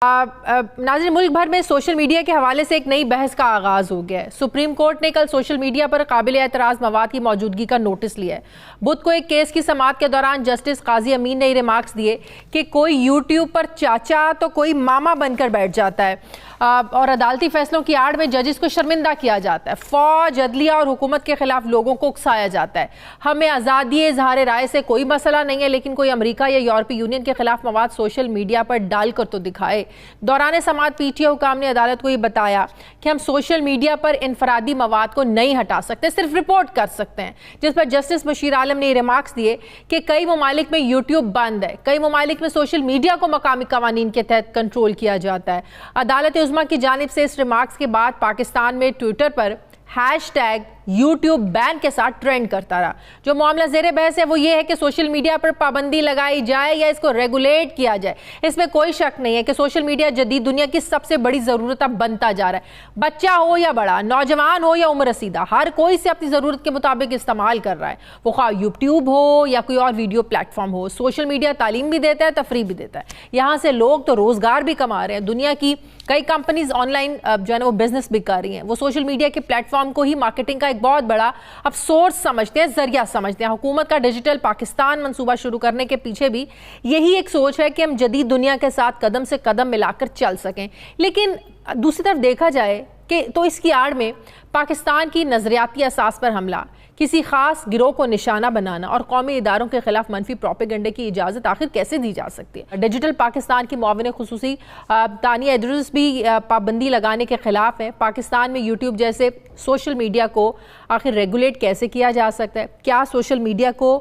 नाज़रीन, मुल्क भर में सोशल मीडिया के हवाले से एक नई बहस का आगाज हो गया है। सुप्रीम कोर्ट ने कल सोशल मीडिया पर काबिल एतराज़ मवाद की मौजूदगी का नोटिस लिया है। बुध को एक केस की समाअत के दौरान जस्टिस काजी अमीन ने रिमार्क्स दिए कि कोई यूट्यूब पर चाचा तो कोई मामा बनकर बैठ जाता है और अदालती फैसलों की आड़ में जजेस को शर्मिंदा किया जाता है। फौज, अदलिया और हुकूमत के खिलाफ लोगों को उकसाया जाता है। हमें आज़ादी इज़हार राय से कोई मसला नहीं है, लेकिन कोई अमेरिका या यूरोपीय यूनियन के खिलाफ मवाद सोशल मीडिया पर डालकर तो दिखाए। दौरान समाअत पीटीओ हुकाम ने अदालत को ये बताया कि हम सोशल मीडिया पर इनफरादी मवाद को नहीं हटा सकते, सिर्फ रिपोर्ट कर सकते हैं। जिस पर जस्टिस बशीर आलम ने रिमार्क्स दिए कि कई ममालिक में यूट्यूब बंद है, कई ममालिक में सोशल मीडिया को मकामी कवानीन के तहत कंट्रोल किया जाता है। अदालत उज़्मा की जानिब से इस रिमार्क्स के बाद पाकिस्तान में ट्विटर पर हैशटैग यूट्यूब बैन के साथ ट्रेंड करता रहा। जो मामला ज़ेरे बहस है वो ये है कि सोशल मीडिया पर पाबंदी लगाई जाए या इसको रेगुलेट किया जाए। इसमें कोई शक नहीं है कि सोशल मीडिया जदीद दुनिया की सबसे बड़ी ज़रूरत अब बनता जा रहा है। बच्चा हो या बड़ा, नौजवान हो या उम्र रसीदा, हर कोई इसे अपनी ज़रूरत के मुताबिक इस्तेमाल कर रहा है। वो खा यूट्यूब हो या कोई और वीडियो प्लेटफॉर्म हो। सोशल मीडिया तालीम भी देता है, तफरीह भी देता है। यहाँ से लोग तो रोज़गार भी कमा रहे हैं। दुनिया की कई कंपनीज ऑनलाइन जो है ना वो बिजनेस भी कर रही हैं। वो सोशल मीडिया के प्लेटफॉर्म को ही मार्केटिंग का एक बहुत बड़ा अब सोर्स समझते हैं, जरिया समझते हैं। हुकूमत का डिजिटल पाकिस्तान मंसूबा शुरू करने के पीछे भी यही एक सोच है कि हम जदीद दुनिया के साथ कदम से कदम मिलाकर चल सकें। लेकिन दूसरी तरफ देखा जाए कि तो इसकी आड़ में पाकिस्तान की नजरियाती असास पर हमला, किसी खास गिरोह को निशाना बनाना और कौमी इदारों के खिलाफ मनफी प्रोपेगेंडे की इजाज़त आखिर कैसे दी जा सकती है। डिजिटल पाकिस्तान की मुआविन खुसूसी तानिया इदरीस भी पाबंदी लगाने के खिलाफ है। पाकिस्तान में यूट्यूब जैसे सोशल मीडिया को आखिर रेगुलेट कैसे किया जा सकता है? क्या सोशल मीडिया को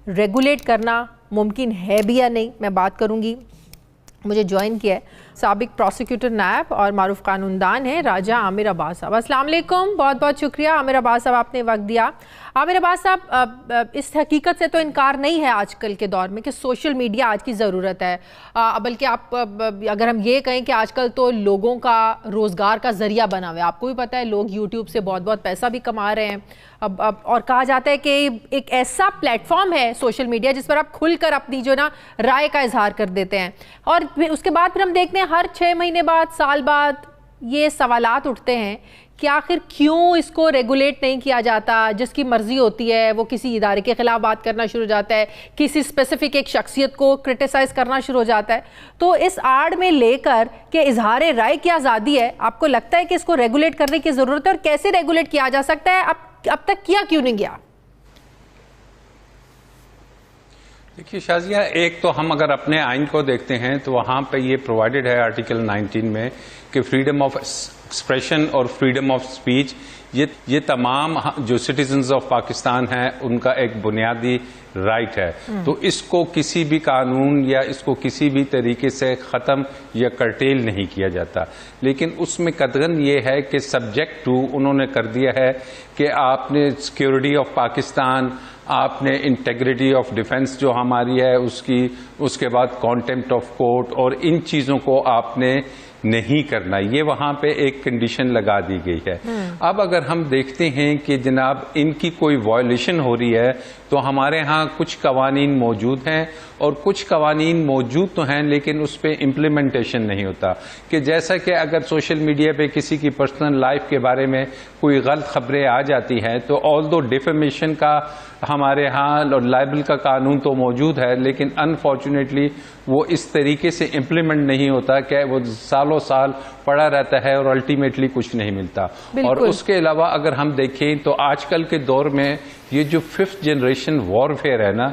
रेगुलेट करना मुमकिन है भी या नहीं, मैं बात करूँगी। मुझे ज्वाइन किया है साबिक प्रोसिक्यूटर नायब और मारूफ कानूनदान है राजा आमिर अब्बास साहब। अस्सलाम वालेकुम, बहुत बहुत शुक्रिया आमिर अब्बास साहब, आपने वक्त दिया। आमिर अब्बास साहब, इस हकीकत से तो इनकार नहीं है आजकल के दौर में कि सोशल मीडिया आज की ज़रूरत है। बल्कि आप अगर हम ये कहें कि आजकल तो लोगों का रोज़गार का ज़रिया बना हुआ है। आपको भी पता है लोग यूट्यूब से बहुत बहुत पैसा भी कमा रहे हैं। अब और कहा जाता है कि एक ऐसा प्लेटफॉर्म है सोशल मीडिया जिस पर आप खुलकर अपनी जो ना राय का इजहार कर देते हैं। और फिर उसके बाद फिर हम देखते हैं हर 6 महीने बाद, साल बाद ये सवालात उठते हैं कि आखिर क्यों इसको रेगुलेट नहीं किया जाता। जिसकी मर्जी होती है वो किसी इदारे के खिलाफ बात करना शुरू हो जाता है, किसी स्पेसिफिक एक शख्सियत को क्रिटिसाइज करना शुरू हो जाता है। तो इस आड़ में लेकर के इजहार राय की आज़ादी है, आपको लगता है कि इसको रेगुलेट करने की ज़रूरत है? और कैसे रेगुलेट किया जा सकता है? अब तक किया क्यों नहीं गया? देखिए शाजिया, एक तो हम अगर अपने आइन को देखते हैं तो वहाँ पे ये प्रोवाइडेड है आर्टिकल 19 में कि फ्रीडम ऑफ एक्सप्रेशन और फ्रीडम ऑफ स्पीच ये तमाम जो सिटीजन्स ऑफ पाकिस्तान हैं उनका एक बुनियादी राइट है। तो इसको किसी भी कानून या इसको किसी भी तरीके से ख़त्म या कर्टेल नहीं किया जाता। लेकिन उसमें कदगन ये है कि सब्जेक्ट टू उन्होंने कर दिया है कि आपने सिक्योरिटी ऑफ पाकिस्तान, आपने इंटेग्रिटी ऑफ डिफेंस जो हमारी है उसके बाद कॉन्टेम्प्ट ऑफ कोर्ट और इन चीज़ों को आपने नहीं करना, ये वहां पे एक कंडीशन लगा दी गई है। अब अगर हम देखते हैं कि जनाब इनकी कोई वायलेशन हो रही है तो हमारे यहाँ कुछ कवानीन मौजूद हैं और कुछ कवानीन मौजूद तो हैं लेकिन उस पर इम्प्लीमेंटेशन नहीं होता। कि जैसा कि अगर सोशल मीडिया पे किसी की पर्सनल लाइफ के बारे में कोई गलत खबरें आ जाती हैं तो ऑल्दो डिफेमेशन का हमारे यहाँ और लाइबल का कानून तो मौजूद है, लेकिन अनफॉर्चुनेटली वो इस तरीके से इम्प्लीमेंट नहीं होता कि वो सालों साल पड़ा रहता है और अल्टीमेटली कुछ नहीं मिलता। और उसके अलावा अगर हम देखें तो आजकल के दौर में ये जो 5th जनरेशन वॉरफेयर है ना,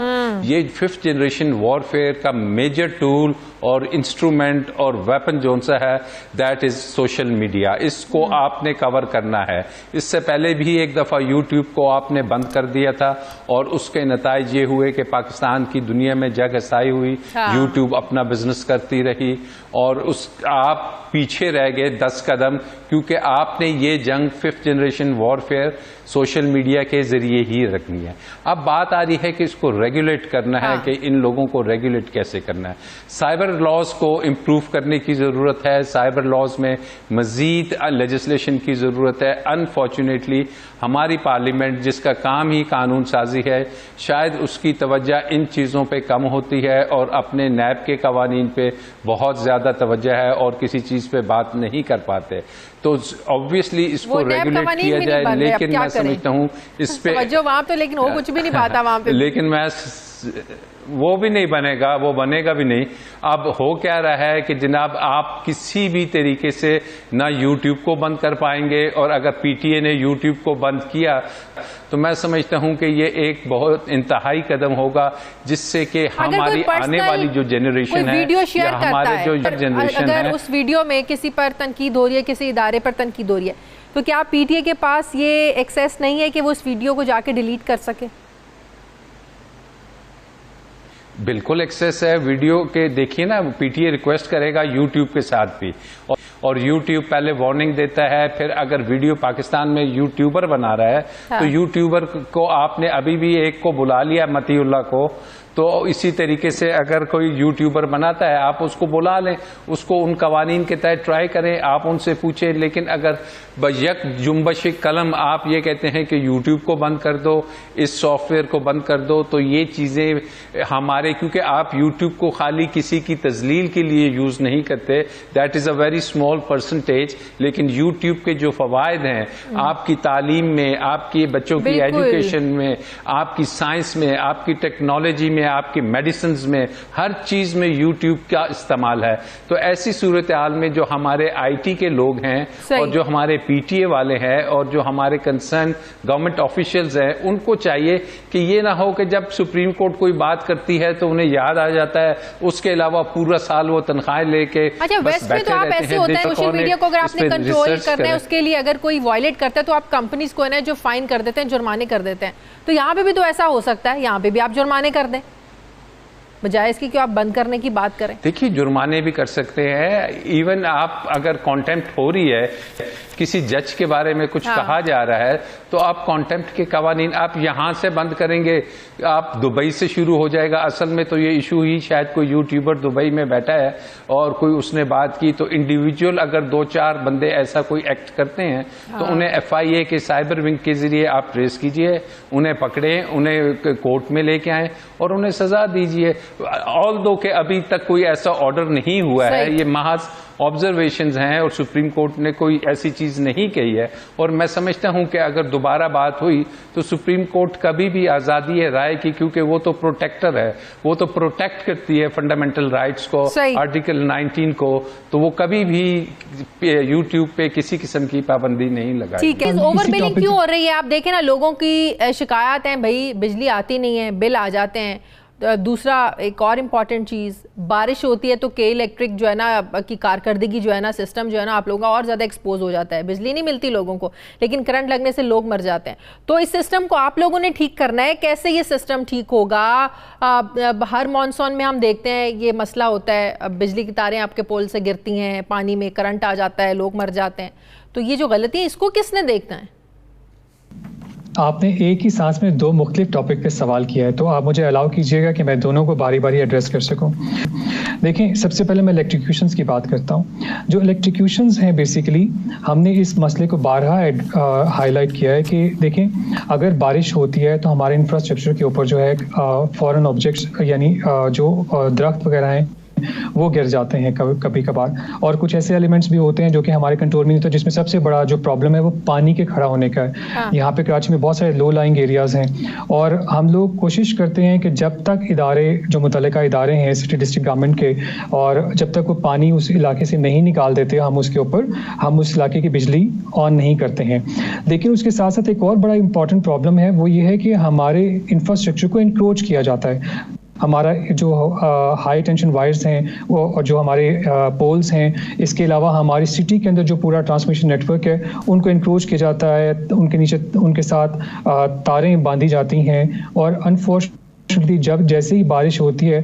ये 5th जनरेशन वॉरफेयर का मेजर टूल और इंस्ट्रूमेंट और वेपन जो सा है दैट इज सोशल मीडिया। इसको आपने कवर करना है। इससे पहले भी एक दफा यूट्यूब को आपने बंद कर दिया था और उसके नताइज ये हुए कि पाकिस्तान की दुनिया में जगहसाई हुई। यूट्यूब अपना बिजनेस करती रही और आप पीछे रह गए 10 कदम, क्योंकि आपने ये जंग 5th generation warfare social media के जरिए ही रखनी है। अब बात आ रही है कि इसको रेगुलेट करना है कि इन लोगों को रेगुलेट कैसे करना है। साइबर लॉज को इम्प्रूव करने की ज़रूरत है, साइबर लॉज में मजीद लेजिस्लेशन की ज़रूरत है। अनफॉर्चुनेटली हमारी पार्लियामेंट जिसका काम ही कानून साजी है, शायद उसकी तवज्जो इन चीज़ों पे कम होती है और अपने नैब के कवानीन पे बहुत ज़्यादा तवज्जो है और किसी चीज़ पे बात नहीं कर पाते। तो ऑब्वियसली इसको रेगुलेट किया जाए, लेकिन मैं समझता हूँ इस पे वहां तो लेकिन वो कुछ भी नहीं पाता वहां पे। लेकिन मैं वो भी नहीं बनेगा, वो बनेगा भी नहीं। अब हो क्या रहा है कि जनाब आप किसी भी तरीके से ना यूट्यूब को बंद कर पाएंगे, और अगर पीटीए ने यूट्यूब को बंद किया तो मैं समझता हूं कि ये एक बहुत इंतहाई कदम होगा जिससे कि हमारी आने वाली जो जनरेशन है या हमारे जो जनरेशन है, अगर उस वीडियो में किसी पर तनकीद हो रही है, किसी इदारे पर तनकीद हो रही है, तो क्या पीटीए के पास ये एक्सेस नहीं है कि वो उस वीडियो को जाके डिलीट कर सके? बिल्कुल एक्सेस है वीडियो के। देखिए ना, पीटीए रिक्वेस्ट करेगा यूट्यूब के साथ भी, और यूट्यूब पहले वार्निंग देता है। फिर अगर वीडियो पाकिस्तान में यूट्यूबर बना रहा है तो यूट्यूबर को आपने अभी भी एक को बुला लिया, मतीउल्लाह को, तो इसी तरीके से अगर कोई यूट्यूबर बनाता है आप उसको बुला लें, उसको उन कवानीन के तहत ट्राई करें, आप उनसे पूछें। लेकिन अगर यक जुम्बश कलम आप ये कहते हैं कि यूट्यूब को बंद कर दो, इस सॉफ्टवेयर को बंद कर दो, तो ये चीज़ें हमारे, क्योंकि आप यूट्यूब को खाली किसी की तजलील के लिए यूज़ नहीं करते, that is a very small percentage, लेकिन यूट्यूब के जो फ़वायद हैं आपकी तालीम में, आपके बच्चों की एजुकेशन में, आपकी साइंस में, आपकी टेक्नोलॉजी में, आपकी मेडिसिन में, हर चीज में यूट्यूब का इस्तेमाल है। तो ऐसी सूरत हाल में जो हमारे आईटी के लोग हैं और जो हमारे पीटीए वाले हैं और जो हमारे कंसर्न गवर्नमेंट ऑफिशियल्स हैं, उनको चाहिए कि ये ना हो कि जब सुप्रीम कोर्ट कोई बात करती है तो उन्हें याद आ जाता है, उसके अलावा पूरा साल वो तनख्वाहें लेके बस बैठे रहते हैं। सोशल मीडिया को अगर आपने कंट्रोल करना है, उसके लिए अगर कोई वायलेट करता है तो आप कंपनीज को है ना जो फाइन कर देते हैं, जुर्माने कर देते हैं। तो यहाँ पे भी तो ऐसा हो सकता है, यहाँ पे भी आप जुर्माने कर दें, बजाय इसकी कि आप बंद करने की बात करें। देखिए, जुर्माने भी कर सकते हैं। इवन आप अगर कॉन्टेम्प्ट हो रही है, किसी जज के बारे में कुछ कहा जा रहा है, तो आप कॉन्टेम्प्ट के कवानीन आप यहां से बंद करेंगे, आप दुबई से शुरू हो जाएगा। असल में तो ये इशू ही शायद कोई यूट्यूबर दुबई में बैठा है और कोई उसने बात की, तो इंडिविजुअल अगर 2-4 बंदे ऐसा कोई एक्ट करते हैं तो उन्हें एफआईए के साइबर विंग के जरिए आप ट्रेस कीजिए, उन्हें पकड़ें, उन्हें कोर्ट में लेके आए और उन्हें सजा दीजिए। ऑल्दो के अभी तक कोई ऐसा ऑर्डर नहीं हुआ है, ये महज ऑब्जर्वेशंस हैं और सुप्रीम कोर्ट ने कोई ऐसी चीज नहीं कही है। और मैं समझता हूं कि अगर दोबारा बात हुई तो सुप्रीम कोर्ट कभी भी आजादी है राय की, क्योंकि वो तो प्रोटेक्टर है, वो तो प्रोटेक्ट करती है फंडामेंटल राइट्स को, आर्टिकल 19 को, तो वो कभी भी यूट्यूब पे किसी किस्म की पाबंदी नहीं लगाई। ठीक है, ओवर बिलिंग क्यों हो रही है? आप देखें ना, लोगों की शिकायत है, भाई बिजली आती नहीं है, बिल आ जाते हैं। दूसरा एक और इम्पॉर्टेंट चीज़, बारिश होती है तो के इलेक्ट्रिक जो है ना की कारकर्दगी जो है ना, सिस्टम जो है ना आप लोगों का और ज़्यादा एक्सपोज हो जाता है। बिजली नहीं मिलती लोगों को, लेकिन करंट लगने से लोग मर जाते हैं। तो इस सिस्टम को आप लोगों ने ठीक करना है। कैसे ये सिस्टम ठीक होगा? हर मॉनसून में हम देखते हैं ये मसला होता है, बिजली की तारें आपके पोल से गिरती हैं, पानी में करंट आ जाता है, लोग मर जाते हैं। तो ये जो गलती है, इसको किसने देखना है? आपने एक ही सांस में 2 मुख्तलिफ टॉपिक पे सवाल किया है, तो आप मुझे अलाउ कीजिएगा कि मैं दोनों को बारी बारी एड्रेस कर सकूं। देखें, सबसे पहले मैं इलेक्ट्रिक्यूशंस की बात करता हूं। जो इलेक्ट्रिक्यूशंस हैं, बेसिकली हमने इस मसले को बारहा हाईलाइट किया है कि देखें, अगर बारिश होती है तो हमारे इंफ्रास्ट्रक्चर के ऊपर जो है फॉरेन ऑब्जेक्ट्स यानी जो दरख्त वगैरह हैं वो गिर जाते हैं कभी कभार, और कुछ ऐसे एलिमेंट्स भी होते हैं जो कि हमारे कंट्रोल में नहीं होते, जिसमें सबसे बड़ा जो प्रॉब्लम है वो पानी के खड़ा होने का है। यहाँ पे कराची में बहुत सारे लो लाइंग एरियाज हैं, और हम लोग कोशिश करते हैं कि जब तक इदारे, जो मुतल्लिका इदारे हैं सिटी डिस्ट्रिक्ट गवर्नमेंट के, और जब तक वो पानी उस इलाके से नहीं निकाल देते, हम उस इलाके की बिजली ऑन नहीं करते हैं। लेकिन उसके साथ साथ एक और बड़ा इंपॉर्टेंट प्रॉब्लम है, वो ये है कि हमारे इंफ्रास्ट्रक्चर को इंक्रोच किया जाता है। हमारा जो हाई टेंशन वायर्स हैं वो, और जो हमारे पोल्स हैं, इसके अलावा हमारी सिटी के अंदर जो पूरा ट्रांसमिशन नेटवर्क है उनको इंक्रोच किया जाता है, उनके नीचे उनके साथ तारें बांधी जाती हैं, और अनफॉर्चुनेटली जब जैसे ही बारिश होती है,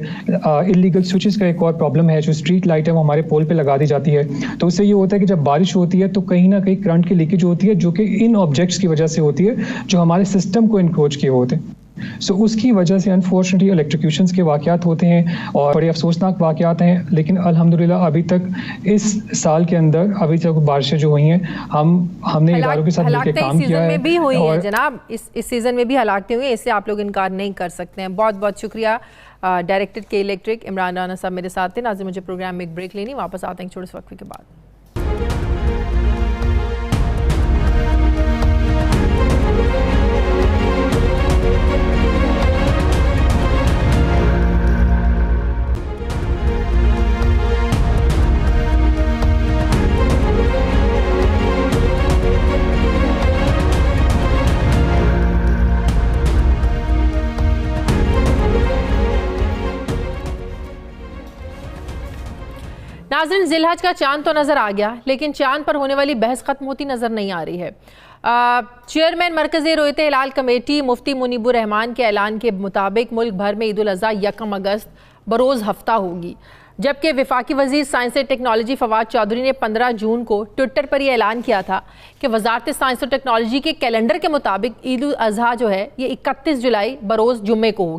इलीगल स्विचेस का एक और प्रॉब्लम है, जो स्ट्रीट लाइट है वो हमारे पोल पे लगा दी जाती है, तो उससे ये होता है कि जब बारिश होती है तो कहीं ना कहीं करंट की लीकेज होती है, जो कि इन ऑब्जेक्ट्स की वजह से होती है जो हमारे सिस्टम को इनक्रोच किए होते हैं। सो उसकी वजह से अनफॉर्चुनेटली इलेक्ट्रिक्यूशंस के वाक़यात होते हैं और बड़े अफसोसनाक वाक़यात हैं। लेकिन अल्हम्दुलिल्लाह अभी तक इस साल के अंदर अभी तक बारिशें जो हुई हैं, हमने इदारों के साथ मिलकर काम किया है। में भी हुई है जनाब, इस सीजन में भी हलाकतें हुई हैं, इससे आप लोग इनकार नहीं कर सकते हैं। बहुत बहुत शुक्रिया डायरेक्टर के इलेक्ट्रिक इमरान राना साहब मेरे साथ थे। नाज़रीन, मुझे प्रोग्राम में एक ब्रेक लेनी, वापस आते हैं छोटे से वक्फे के बाद। नाज़रीन, जिलहज का चांद तो नज़र आ गया, लेकिन चांद पर होने वाली बहस खत्म होती नज़र नहीं आ रही है। चेयरमैन मरकज़ी रोयत हिलाल कमेटी मुफ्ती मुनीबुर रहमान के ऐलान के मुताबिक मुल्क भर में ईद उल अज़हा 1 अगस्त बरोज़ हफ्ता होगी, जबकि वफाकी वज़ीर साइंस और टेक्नोलॉजी फवाद चौधरी ने 15 जून को ट्विटर पर यह ऐलान किया था कि वज़ारत साइंस और टेक्नोलॉजी के कैलेंडर के मुताबिक ईद उल अज़हा जो है ये 31 जुलाई बरोज़ जुम्मे को होगी।